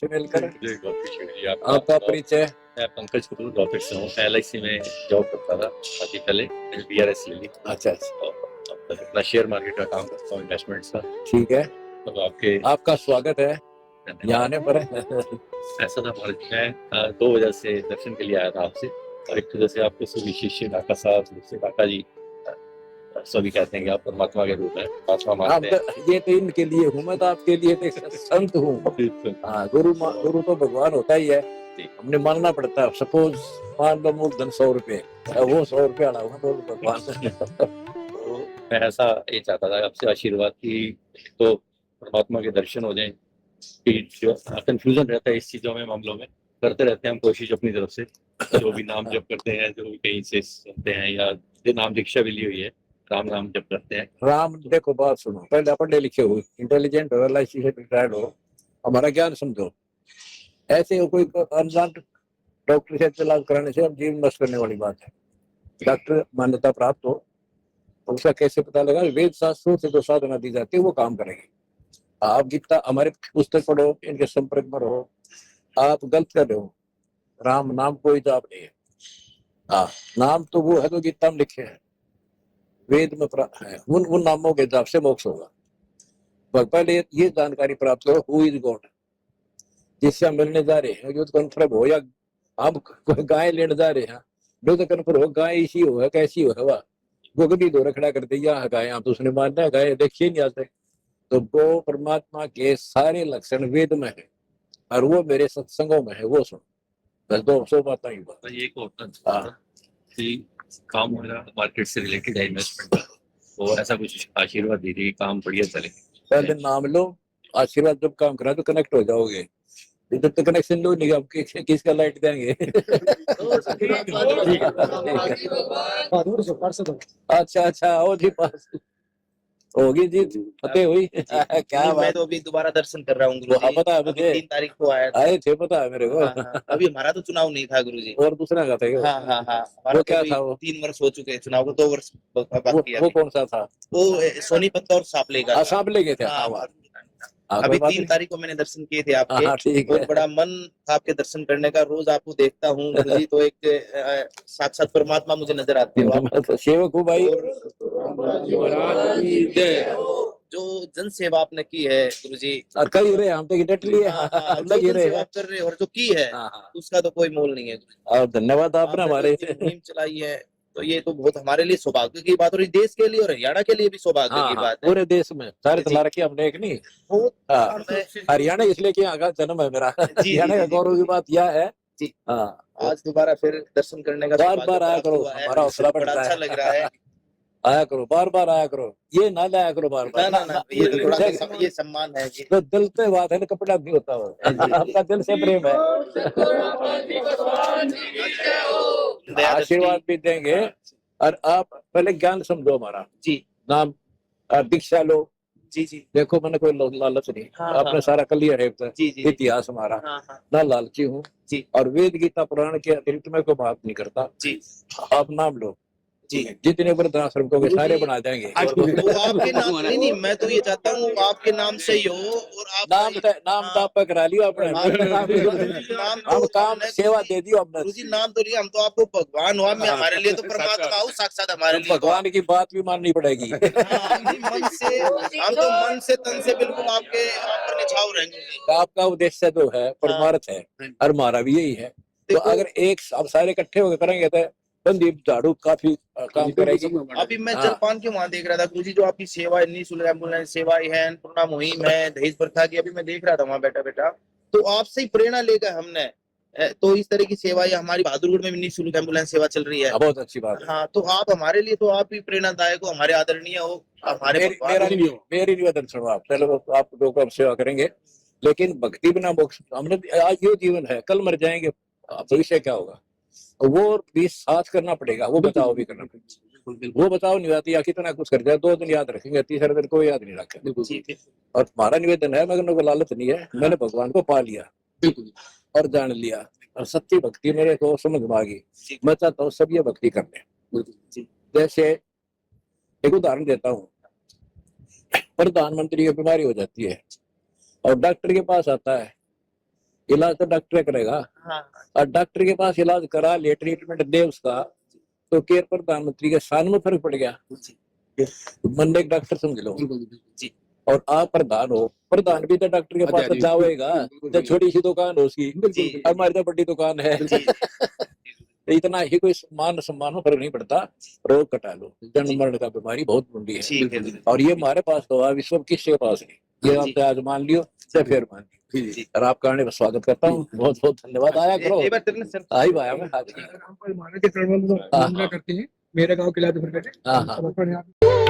आपसे मिलकर। जी, बहुत खुशी हुई आपका परिचय? मैं पंकज कपूर रॉकेट से हूँ। मैं LIC में जॉब करता था काफी पहले, मैंने BRS ले ली। अच्छा अच्छा, और अपना शेयर मार्केट का काम करता हूँ, इन्वेस्टमेंट्स का। ठीक है। तो आपके आपका स्वागत है यहाँ आने पर। ऐसा था मैं 2 वजह से दर्शन के लिए आया था आपसे, और एक वजह से आपके सभी शिष्य काका साहब, दूसरे काका जी सभी कहते हैं कि आप परमात्मा के रूप में आत्मा मानते हैं। ये तो इनके लिए हूँ, मैं तो आपके लिए तो एक संत हूँ। हाँ, गुरु तो भगवान होता ही है, हमने मानना पड़ता है। सपोज मान लो मूलधन 100 रुपए, वो 100 रुपये अड़ा हुआ तो भगवान। तो मैं ऐसा ये चाहता था आपसे आशीर्वाद की, तो परमात्मा के दर्शन हो जाएं, कि जो कंफ्यूजन रहता है इस चीजों में, मामलों में करते रहते हैं हम कोशिश अपनी तरफ से, जो भी नाम जप करते हैं, जो भी कहीं से सुनते हैं, या जो नाम दीक्षा भी ली हुई है, राम नाम जप करते हैं। राम, देखो बात सुनो, पहले पढ़े लिखे हो, इंटेलिजेंट हो, LIC से रिटायर्ड हो, हमारा ज्ञान समझो। ऐसे हो कोई अनजान डॉक्टर से इलाज कराने से अब जीवन नष्ट करने वाली बात है। डॉक्टर मान्यता प्राप्त हो, उसका कैसे पता लगा? वेद शास्त्रों से जो साधना दी जाती है वो काम करेगी। आप जितना हमारे पुस्तक पढ़ो, इनके संपर्क में रहो, आप गलत कर रहे हो। राम नाम कोई जाप नहीं है। हाँ, नाम तो वो है जो गीता में लिखे हैं, वेद में है। उन नामों के जाप से मोक्ष होगा। पहले ये जानकारी प्राप्त करो, हु इज गॉड, जिससे हम मिलने जा रहे हैं, जो तो कन्फर्म हो, या आप गाय लेने जा रहे हैं, जो तो कन्फर्म हो गाय इसी हो है, कैसी हो है, वह वो कभी दो रखड़ा कर दिया गाय, आप तो उसने मानना है गाय देखिए नहीं आते। तो वो परमात्मा के सारे लक्षण वेद में है, और वो मेरे सत्संगों में है, वो सुन। बस 200 बात ही बात। एक होता कि काम मेरा मार्केट से रिलेटेड है, इन्वेस्टमेंट का, तो ऐसा कुछ आशीर्वाद दीजिए, काम बढ़िया चले। पहले नाम लो, आशीर्वाद जब काम करा तो कनेक्ट हो जाओगे। इधर तो कनेक्शन लो नहीं, आप किसका लाइट देंगे? अच्छा अच्छा, ओ जी पास होगी जी, फतेह हुई। क्या मैं बात। तो अभी दोबारा दर्शन कर रहा हूँ गुरु जी। पता है अभी मुझे, 3 तारीख को आया था। आए थे, पता है मेरे को। अभी हमारा तो चुनाव नहीं था गुरु जी, और दूसरा का था क्या? हाँ हाँ हाँ, हमारा वो तो क्या अभी था वो? 3 वर्ष हो चुके हैं चुनाव को, 2 वर्ष बाकी है वो अभी। कौन सा था? वो सोनीपत और सापले का था। सामले के थे। हाँ, हाँ, अभी कोई बात 3 नहीं। तारीख को मैंने दर्शन किए थे आपके। हाँ ठीक है। और बड़ा मन था आपके दर्शन करने का, रोज आपको देखता हूँ गुरु जी, तो एक साक्षात परमात्मा मुझे नजर आते हो आप। सेवक हूँ भाई। जो जन सेवा आपने की है गुरु जी, कर रहे हम तो डट लिए, जो लग ही जन रहे सेवा हैं। आप कर रहे हो और जो की है, उसका तो कोई मोल नहीं है। और धन्यवाद आपने हमारे जो मुहिम चलाई है, तो ये तो बहुत हमारे लिए सौभाग्य की बात, और देश के लिए और हरियाणा के लिए भी सौभाग्य की बात है। पूरे देश में सारे तला रखे हमने, एक नहीं। हरियाणा इसलिए कि आगा जन्म है मेरा। हरियाणा का गौरव की बात यह है जी। हाँ, आज दोबारा फिर दर्शन करने का बार बार आया करो, हमारा हौसला बढ़ता है। बड़ा अच्छा लग रहा है। आया करो, बार बार आया करो, ये ना लाया करो बार बार। ना, ये तो थोड़ा ये सम्मान है कि तो दिल पे बात है ना, कपड़ा नहीं होता वो। आपका दिल से प्रेम है। आशीर्वाद भी देंगे, और आप पहले ज्ञान समझो हमारा जी। नाम दीक्षा लो जी जी। देखो, मैंने कोई लालच नहीं। आपने सारा क्लियर है इतिहास हमारा। ना लालची हूँ, और वेद गीता पुराण के अतिरिक्त मैं कोई बात नहीं करता जी। आप नाम लो जी, जितने वृद्धाश्रम को सारे बना देंगे। तो आपके नाम नहीं, मैं तो ये चाहता हूँ आपके नाम से ही हो, और आप नाम तो आप करा लियो अपने। हम काम सेवा दे दियो अपने। गुरु जी नाम तो नहीं, हम तो आपको भगवान हो, हमारे लिए तो परमात्मा हो साक्षात, हमारे लिए भगवान की बात भी माननी पड़ेगी। मन से, हम तो मन से तन से बिल्कुल आपके पर निछाव रहेंगे। आपका उद्देश्य जो है परमार्थ है, और हमारा भी यही है। तो अगर एक अब सारे इकट्ठे होकर करेंगे तो संदीप झाड़ू काफी काम करेगी। अभी मैं जलपान के वहां देख रहा था गुरु जी, जो आपकी सेवा है, निःशुल्क एम्बुलेंस सेवाएं है, अन्नपूर्णा मुहिम है, दहेज प्रथा की, अभी मैं देख रहा था वहां बैठा बैठा, तो आपसे ही प्रेरणा लेकर हमने, तो इस तरह की सेवाएं हमारी बहादुरगढ़ में भी निःशुल्क एम्बुलेंस सेवा चल रही है। बहुत अच्छी बात है। हाँ, तो आप हमारे लिए तो आप ही प्रेरणादायक हो, हमारे आदरणीय हो, हमारे मेरी निवेदन सुनो आप, चलो आप लोग अब सेवा करेंगे, लेकिन भक्ति बिना मोक्ष, हमने आज ये जीवन है, कल मर जाएंगे, भविष्य क्या होगा? वो भी साथ करना पड़ेगा, वो बचाव भी करना पड़ेगा। वो बचाव नहीं आती या कितना कुछ कर जाए, 2 दिन याद रखेंगे, तीसरे दिन कोई याद नहीं रखेगा। और हमारा निवेदन है, मगर को लालच नहीं है, मैंने भगवान को पा लिया और जान लिया, और सच्ची भक्ति मेरे को समझ में आ गई। मैं चाहता हूँ सब ये भक्ति करने। जैसे एक उदाहरण देता हूँ, प्रधानमंत्री की बीमारी हो जाती है और डॉक्टर के पास आता है, इलाज तो डॉक्टर करेगा। हाँ और डॉक्टर के पास इलाज करा ले, ट्रीटमेंट दे उसका, तो केयर प्रधानमंत्री के साल में फर्क पड़ गया। मन एक डॉक्टर समझ लो, जी और आप प्रधान हो, प्रधान भी तो डॉक्टर के पास तो जाओगा, तो छोटी सी दुकान हो उसकी, जी हमारी तो बड़ी दुकान है। जी इतना ही कोई मान सम्मान में फर्क नहीं पड़ता, रोग कटा लो, जन्म मरण का बीमारी बहुत बड़ी है। ठीक है जी और ये हमारे पास तो है, विश्व किसके पास नहीं, ये जी। आपने आज मान लियो तो फिर मान लियो। जी। और आपका आने का स्वागत करता हूँ, बहुत बहुत धन्यवाद। आया करो, एक बार चलना सर। आई भाया में हाजिर। हमारे के चरणों में वंदना करते हैं। मेरे गांव किला हाँ हाँ। समर्पण है।